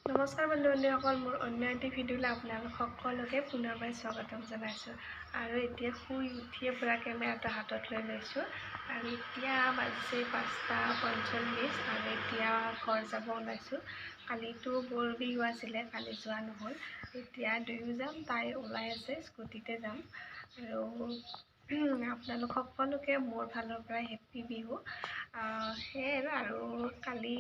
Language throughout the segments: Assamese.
নমস্কাৰ বন্ধু-বান্ধৱীসকল, মোৰ অন্য এটি ভিডিঅ'লৈ আপোনালোক সকলোকে পুনৰবাৰ স্বাগতম জনাইছোঁ। আৰু এতিয়া শুই উঠিয়ে পুৰা কেমেৰাটো হাতত লৈ লৈছোঁ আৰু এতিয়া বাজিছে 5:45 আৰু এতিয়া ঘৰ যাব ওলাইছোঁ। কালিতো গৰু বিহু আছিলে, কালি যোৱা নহ'ল। এতিয়া দুয়ো যাম, তাই ওলাই আছে, স্কুটিতে যাম। আৰু আপোনালোক সকলোকে মোৰ ফালৰ পৰা হেপ্পী বিহু। সেয়াই আৰু কালি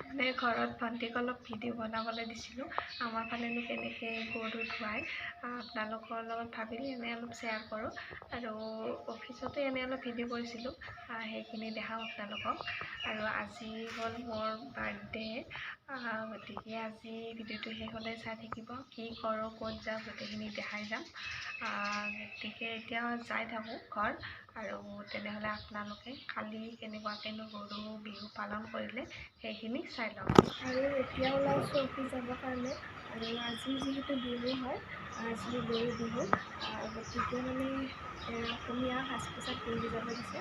মানে ঘৰত ভণ্টিক অলপ ভিডিঅ' বনাবলৈ দিছিলোঁ। আমাৰ ফালেনো কেনেকৈ গৰু ধুৱাই আপোনালোকৰ লগত ভাবিলে এনেই অলপ শ্বেয়াৰ কৰোঁ। আৰু অফিচতে এনেই অলপ ভিডিঅ' কৰিছিলোঁ, সেইখিনি দেখাম আপোনালোকক। আৰু আজি হ'ল মোৰ বাৰ্থডে, গতিকে আজি ভিডিঅ'টো শেষ হ'লে চাই থাকিব। কি কৰোঁ, ক'ত যাওঁ, গোটেইখিনি দেখাই যাম। গতিকে এতিয়া যাই থাকোঁ ঘৰ। আৰু তেনেহ'লে আপোনালোকে কালি কেনেকুৱাকৈনো গৰু বিহু পালন কৰিলে সেইখিনি চাই লওক। আৰু এতিয়া ওলাইছোঁ অফিচ যাবৰ কাৰণে। আৰু আজি যিহেতু বিহু হয়, আজি গৰু বিহু, গতিকে মানে অসমীয়া সাজ পোছাক পিন্ধি যাব দিছে,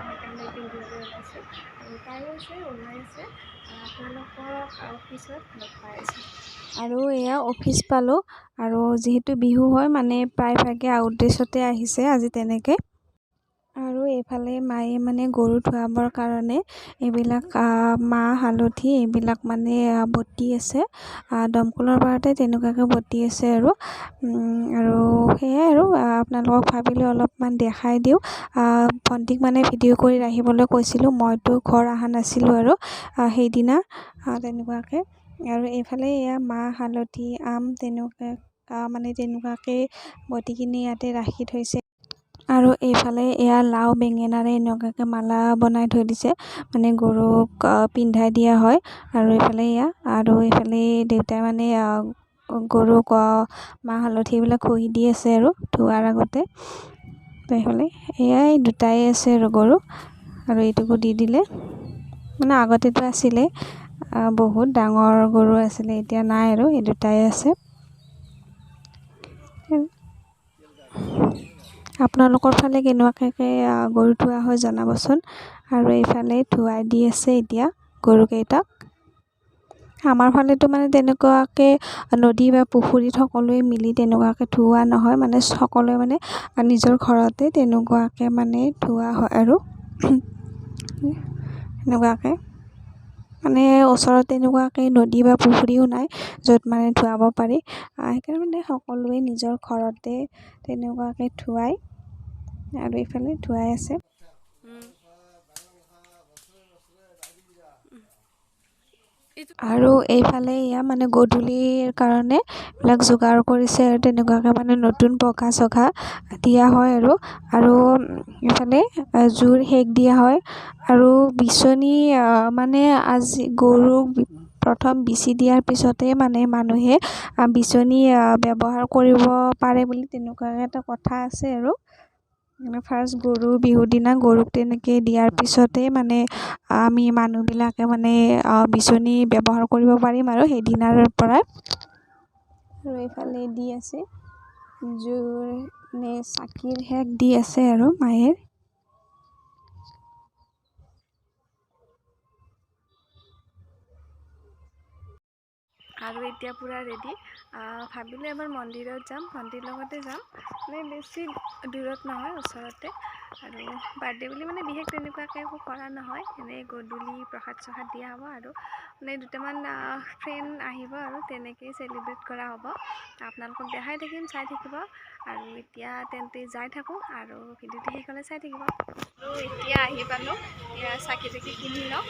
সেইকাৰণে পিন্ধিবলৈ ওলাইছোঁ। আৰু তাইও আছে, ওলাই আছে। আপোনালোকক অফিচত লগ পাই আছোঁ। আৰু এয়া অফিচ পালোঁ। আৰু যিহেতু বিহু হয় মানে প্ৰায়ভাগে আউট ড্ৰেছতে আহিছে আজি তেনেকৈ। আৰু এইফালে মায়ে মানে গৰু ধুৱাবৰ কাৰণে এইবিলাক মাহ হালধি এইবিলাক মানে বটি আছে, দমকলৰ পাৰতে তেনেকুৱাকৈ বটি আছে। আৰু সেয়াই আৰু আপোনালোকক ভাবিলোঁ অলপমান দেখাই দিওঁ। ভণ্টিক মানে ভিডিঅ' কৰি ৰাখিবলৈ কৈছিলোঁ, মইতো ঘৰ অহা নাছিলোঁ আৰু সেইদিনা তেনেকুৱাকৈ। আৰু এইফালে এয়া মাহ হালধি আম তেনেকুৱাকৈ বটিখিনি ইয়াতে ৰাখি থৈছে। আৰু এইফালে এয়া লাও বেঙেনাৰে এনেকুৱাকৈ মালা বনাই থৈ দিছে, মানে গৰুক পিন্ধাই দিয়া হয়। আৰু এইফালে দেউতাই মানে গৰুক মাহ হালধি এইবিলাক ঘঁহি দি আছে আৰু ধোৱাৰ আগতে। তো এইফালে এয়াই দুটাই আছে আৰু গৰু, আৰু এইটোকো দি দিলে। মানে আগতেতো আছিলে, বহুত ডাঙৰ গৰু আছিলে, এতিয়া নাই আৰু এই দুটাই আছে। আপোনালোকৰ ফালে কেনেকুৱাকৈ গৰু ধোৱা হয় জনাবচোন। আৰু এইফালে ধুৱাই দি আছে এতিয়া গৰুকেইটাক। আমাৰ ফালেতো মানে তেনেকুৱাকৈ নদী বা পুখুৰীত সকলোৱে মিলি তেনেকুৱাকৈ ধুওৱা নহয়, মানে সকলোৱে মানে নিজৰ ঘৰতে তেনেকুৱাকৈ মানে ধোৱা হয়। আৰু এনেকুৱাকৈ মানে ওচৰত তেনেকুৱাকৈ নদী বা পুখুৰীও নাই য'ত মানে ধুৱাব পাৰি, সেইকাৰণে মানে সকলোৱে নিজৰ ঘৰতে তেনেকুৱাকৈ ধুৱায়। আৰু এইফালে ধুৱাই আছে। আৰু এইফালে এয়া মানে গধূলিৰ কাৰণে এইবিলাক যোগাৰ কৰিছে, আৰু তেনেকুৱাকৈ মানে নতুন পঘা চঘা দিয়া হয়। আৰু এইফালে জুইৰ সেক দিয়া হয়। আৰু বিচনী মানে আজি গৰুক প্ৰথম বিচি দিয়াৰ পিছতে মানে মানুহে বিচনী ব্যৱহাৰ কৰিব পাৰে বুলি তেনেকুৱাকৈ এটা কথা আছে। আৰু ফাৰ্ষ্ট গৰু বিহুৰ দিনা গৰুক তেনেকৈ দিয়াৰ পিছতে মানে আমি মানুহবিলাকে মানে বিচনী ব্যৱহাৰ কৰিব পাৰিম আৰু সেইদিনাৰ পৰাই। আৰু এইফালে দি আছে জুইৰ চাকিৰ সেক দি আছে আৰু মায়ে। আৰু এতিয়া পূৰা ৰেডি, ভাবিলোঁ এবাৰ মন্দিৰত যাম, ভণ্টিৰ লগতে যাম, মানে বেছি দূৰত নহয়, ওচৰতে। আৰু বাৰ্থডে বুলি মানে বিশেষ তেনেকুৱাকৈ একো কৰা নহয়, এনেই গধূলি প্ৰসাদ চসাদ দিয়া হ'ব। আৰু মানে দুটামান ফ্ৰেণ্ড আহিব আৰু তেনেকেই চেলিব্ৰেট কৰা হ'ব। আপোনালোকক দেখাই থাকিম, চাই থাকিব। আৰু এতিয়া তেন্তে যাই থাকোঁ, আৰু ভিডিঅ'টো শেষ হ'লে চাই থাকিব। আৰু এতিয়া আহি পালোঁ, এতিয়া চাকি কিনি লওঁ।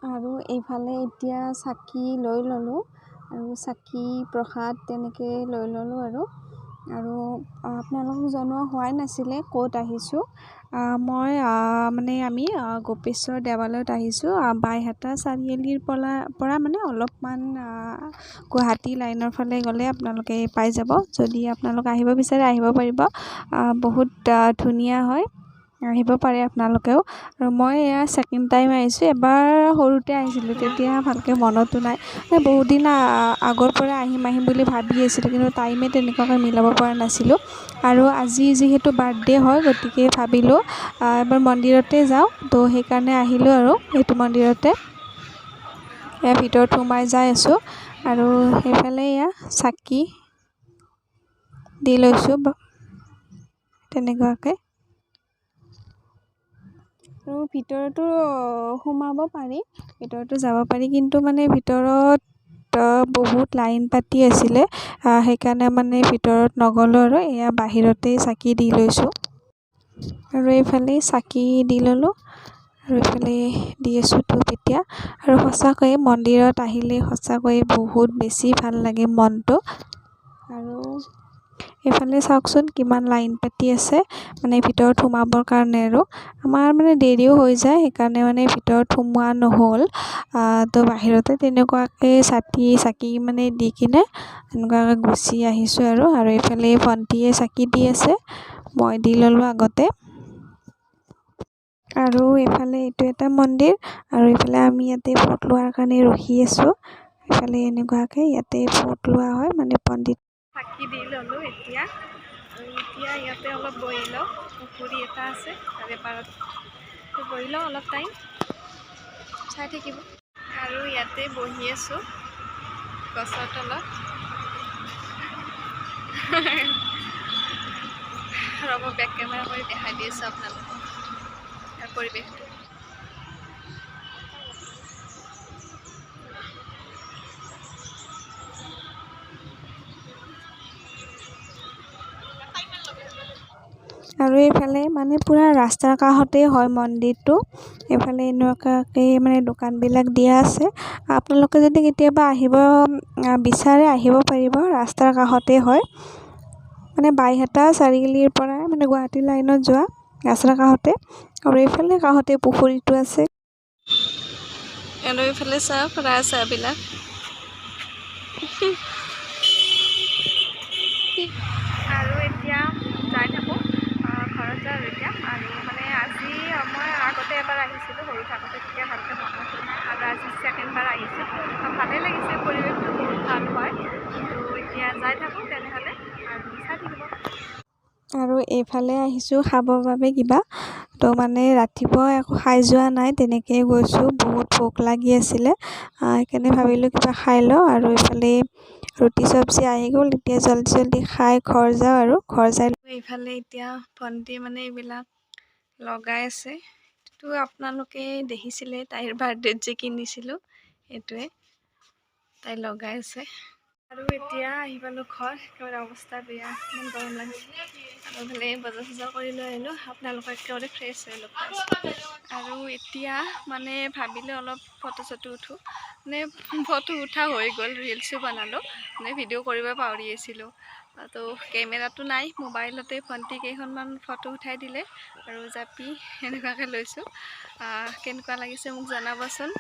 আৰু এইফালে এতিয়া চাকি লৈ ল'লোঁ, আৰু চাকি প্ৰসাদ তেনেকৈ লৈ ল'লোঁ। আৰু আপোনালোকক জনোৱা হোৱাই নাছিলে ক'ত আহিছোঁ। মই আমি গোপেশ্বৰ দেৱালয়ত আহিছোঁ, বাইহাটা চাৰিআলিৰ পৰা মানে অলপমান গুৱাহাটী লাইনৰ ফালে গ'লে আপোনালোকে পাই যাব। যদি আপোনালোক আহিব বিচাৰে আহিব পাৰিব, বহুত ধুনীয়া হয়, আহিব পাৰে আপোনালোকেও। আৰু মই এয়া ছেকেণ্ড টাইম আহিছোঁ, এবাৰ সৰুতে আহিছিলোঁ, তেতিয়া ভালকৈ মনতো নাই। বহুত দিন আগৰ পৰা আহিম বুলি ভাবি আছিলোঁ, কিন্তু টাইমে তেনেকুৱাকৈ মিলাব পৰা নাছিলোঁ। আৰু আজি যিহেতু বাৰ্থডে হয়, গতিকে ভাবিলোঁ এবাৰ মন্দিৰতে যাওঁ, তো সেইকাৰণে আহিলোঁ আৰু এইটো মন্দিৰতে। এয়া ভিতৰত সোমাই যাই আছোঁ আৰু সেইফালে এয়া চাকি দি লৈছোঁ তেনেকুৱাকৈ। আৰু ভিতৰতো সোমাব পাৰি, ভিতৰতো যাব পাৰি, কিন্তু মানে ভিতৰত বহুত লাইন পাতি আছিলে, সেইকাৰণে মানে ভিতৰত নগ'লোঁ আৰু এয়া বাহিৰতেই চাকি দি লৈছোঁ। আৰু এইফালে চাকি দি ল'লোঁ আৰু এইফালে দি আছোঁ ধূপ এতিয়া। আৰু সঁচাকৈয়ে মন্দিৰত আহিলে সঁচাকৈয়ে বহুত বেছি ভাল লাগে মনটো। আৰু এইফালে চাওকচোন কিমান লাইন পাতি আছে মানে ভিতৰত সোমাবৰ কাৰণে। আৰু আমাৰ মানে দেৰিও হৈ যায়, সেইকাৰণে মানে ভিতৰত সোমোৱা নহ'ল। তো বাহিৰতে তেনেকুৱাকৈ চাকি মানে দি কিনে এনেকুৱাকৈ গুচি আহিছোঁ। আৰু এইফালে ভণ্টিয়ে চাকি দি আছে, মই দি ল'লোঁ আগতে। আৰু এইফালে এইটো এটা মন্দিৰ, আৰু এইফালে আমি ইয়াতে ফটো লোৱাৰ কাৰণে ৰখি আছোঁ। এইফালে এনেকুৱাকৈ ইয়াতে ফটো লোৱা হয়, মানে পণ্ডিত। চাকি দি ল'লোঁ এতিয়া, আৰু এতিয়া ইয়াতে অলপ বহি লওঁ। পুখুৰী এটা আছে তাৰে পাৰত বহি লওঁ, অলপ টাইম চাই থাকিব। আৰু ইয়াতে বহি আছোঁ গছৰ তলত। ৰ'ব বেক কেমেৰা কৰি দেখাই দি আছোঁ আপোনালোকক ইয়াৰ পৰিৱেশটো। আৰু এইফালে মানে পূৰা ৰাস্তাৰ কাষতেই হয় মন্দিৰটো। এইফালে এনেকুৱাকৈ মানে দোকানবিলাক দিয়া আছে। আপোনালোকে যদি কেতিয়াবা আহিব বিচাৰে আহিব পাৰিব, ৰাস্তাৰ কাষতেই হয়। মানে বাইহাটা চাৰিআলিৰ পৰাই মানে গুৱাহাটী লাইনত যোৱা ৰাস্তাৰ কাষতে। আৰু এইফালে কাষতে পুখুৰীটো আছে। আৰু এইফালে চাওক ৰাজহাঁহবিলাক। আৰু এতিয়া যাই থাকোঁ ঘৰত যাওঁ এতিয়া। আৰু মানে আজি মই আগতে এবাৰ আহিছিলোঁ সৰু থাকোঁতে, তেতিয়া ভালকৈ মনত নাই। আৰু আজি ছেকেণ্ডবাৰ আহিছোঁ, ভালেই লাগিছে, পৰিৱেশটো বহুত ভাল হয়। তো এতিয়া যাই থাকোঁ তেনেহ'লে আৰু চাই থাকিব। আৰু এইফালে আহিছোঁ খাবৰ বাবে কিবা, তো মানে ৰাতিপুৱা একো খাই যোৱা নাই, তেনেকৈয়ে গৈছোঁ। বহুত ভোক লাগি আছিলে, সেইকাৰণে ভাবিলোঁ কিবা খাই লওঁ। আৰু এইফালে ৰুটি চব্জি আহি গ'ল, এতিয়া জল্দি খাই ঘৰ যাওঁ। আৰু ঘৰ যাই এইফালে এতিয়া ভণ্টি মানে এইবিলাক লগাই আছে। তো আপোনালোকে দেখিছিলে তাইৰ বাৰ্থডেত যে কিনিছিলোঁ, সেইটোৱে তাই লগাই আছে। আৰু এতিয়া আহি পালোঁ ঘৰ, একেবাৰে অৱস্থা বেয়া, ইমান গৰম লাগিছে। আৰু এইফালে বজাৰ চজাৰ কৰি লৈ আহিলোঁ, আপোনালোকক একেবাৰে ফ্ৰেছ হৈ লগ পাইছোঁ। আৰু এতিয়া মানে ভাবিলোঁ অলপ ফটো চটো উঠোঁ, মানে ফটো উঠা হৈ গ'ল, ৰিলচো বনালোঁ, মানে ভিডিঅ' কৰিব পাহৰি আছিলোঁ। তো কেমেৰাটো নাই, মোবাইলতে ভণ্টি কেইখনমান ফটো উঠাই দিলে আৰু জাপি এনেকুৱাকৈ লৈছোঁ। কেনেকুৱা লাগিছে মোক জনাবচোন,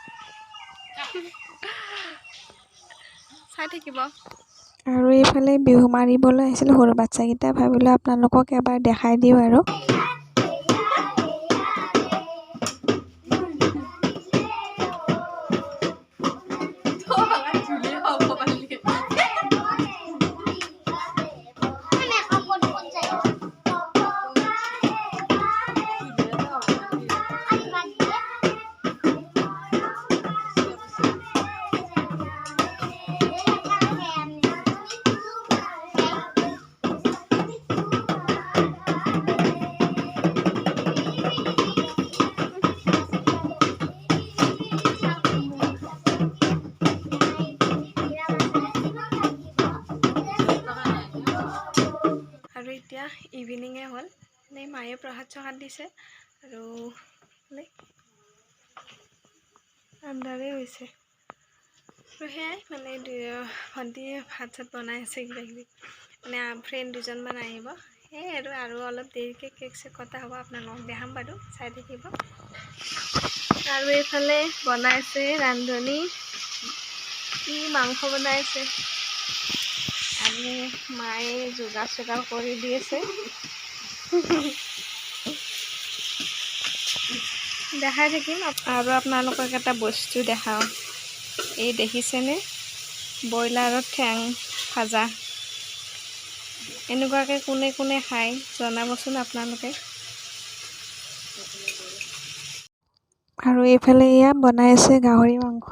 চাই থাকিব। আৰু এইফালে বিহু মাৰিবলৈ আহিছিলোঁ সৰু বাচ্চাকেইটা, ভাবিলোঁ আপোনালোকক এবাৰ দেখাই দিওঁ। আৰু এতিয়া ইভিনিঙে হ'ল, মানে মায়ে প্ৰসাদ চসাদ দিছে। আৰু আন্ধাৰে হৈছে, আৰু সেয়াই মানে ভণ্টিয়ে ভাত চাত বনাই আছে কিবা কিবি, মানে ফ্ৰেণ্ড দুজনমান আহিব, সেয়াই। আৰু অলপ দেৰিকৈ কেক চেক কটা হ'ব, আপোনালোকক দেখাম বাৰু, চাই থাকিব। আৰু এইফালে বনাইছে ৰান্ধনি, কি মাংস বনাইছে, আৰু মায়ে যোগাৰ চোগাৰ কৰি দি আছে। দেখাই থাকিম। আৰু আপোনালোকক এটা বস্তু দেখাওঁ, এই দেখিছেনে, ব্ৰইলাৰৰ ঠেং ভাজা। এনেকুৱাকৈ কোনে কোনে খায় জনাবচোন আপোনালোকে। আৰু এইফালে এয়া বনাই আছে গাহৰি মাংস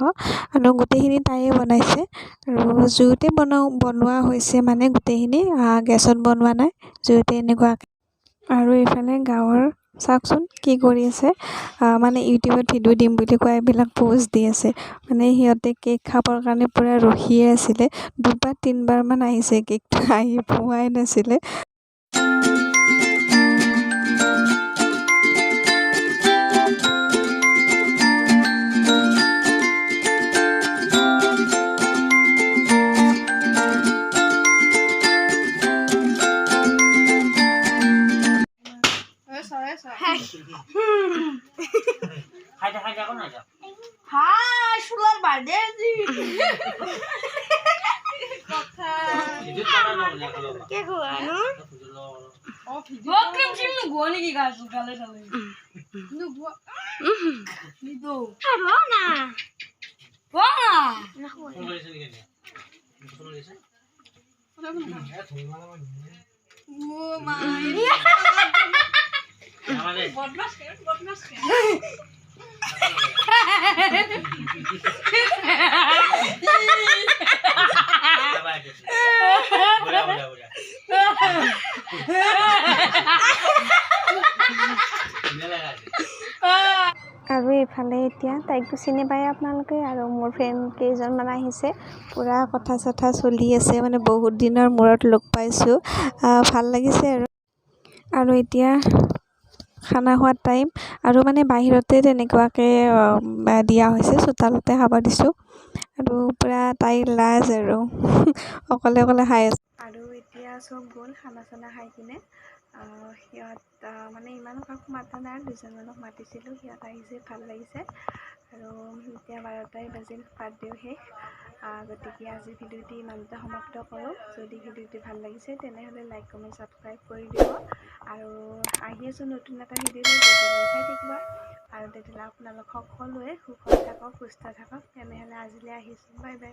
আৰু গোটেইখিনি তাইয়ে বনাইছে আৰু জুইতে বনোৱা হৈছে মানে গোটেইখিনি গেছত বনোৱা নাই জুইতে এনেকুৱা আৰু এইফালে গাঁৱৰ চাওকচোন কি কৰি আছে মানে ইউটিউবত ভিডিঅ' দিম বুলি কোৱা এইবিলাক পোষ্ট দি আছে মানে সিহঁতে কেক খাবৰ কাৰণে পূৰা ৰখিয়ে আছিলে 2-3বাৰমান আহিছে কেকটো আহি পোৱাই নাছিলে Hai, sular badan sih. Kayak gua nu. Gua krim sih nu gua nih guys, kali. Nu gua. Itu. Mana? Mana? Nah, gua. Gua main. Bodmas kan? আৰু এইফালে এতিয়া তাইকো চিনি পায় আপোনালোকে আৰু মোৰ ফ্ৰেণ্ড কেইজনমান আহিছে পুৰা কথা চলি আছে মানে বহুত দিনৰ মূৰত লগ পাইছোঁ ভাল লাগিছে আৰু এতিয়া খানা খোৱাৰ টাইম আৰু মানে বাহিৰতে তেনেকুৱাকৈ দিয়া হৈছে চোতালতে খাব দিছোঁ আৰু পূৰা তাইৰ লাজ আৰু অকলে খাই আছে আৰু এতিয়া চব গ'ল খানা চানা খাই কিনে সিহঁত মানে ইমানো কাকো মাতা নাই দুজনমানক মাতিছিলোঁ সিহঁত আহিছে ভাল লাগিছে আৰু এতিয়া 12টাই বাজিল বাৰ্থডেও শেষ গতিকে আজি ভিডিঅ'টি ইমানতে সমাপ্ত কৰোঁ যদি ভিডিঅ'টি ভাল লাগিছে তেনেহ'লে লাইক কমেণ্ট ছাবস্ক্ৰাইব কৰি দিব আৰু আহি আছোঁ নতুন এটা ভিডিঅ' লৈ চাই থাকিব আৰু তেতিয়াহ'লে আপোনালোক সকলোৱে সুখত থাকক সুস্থ থাকক তেনেহ'লে আজিলৈ আহিছোঁ বাই বাই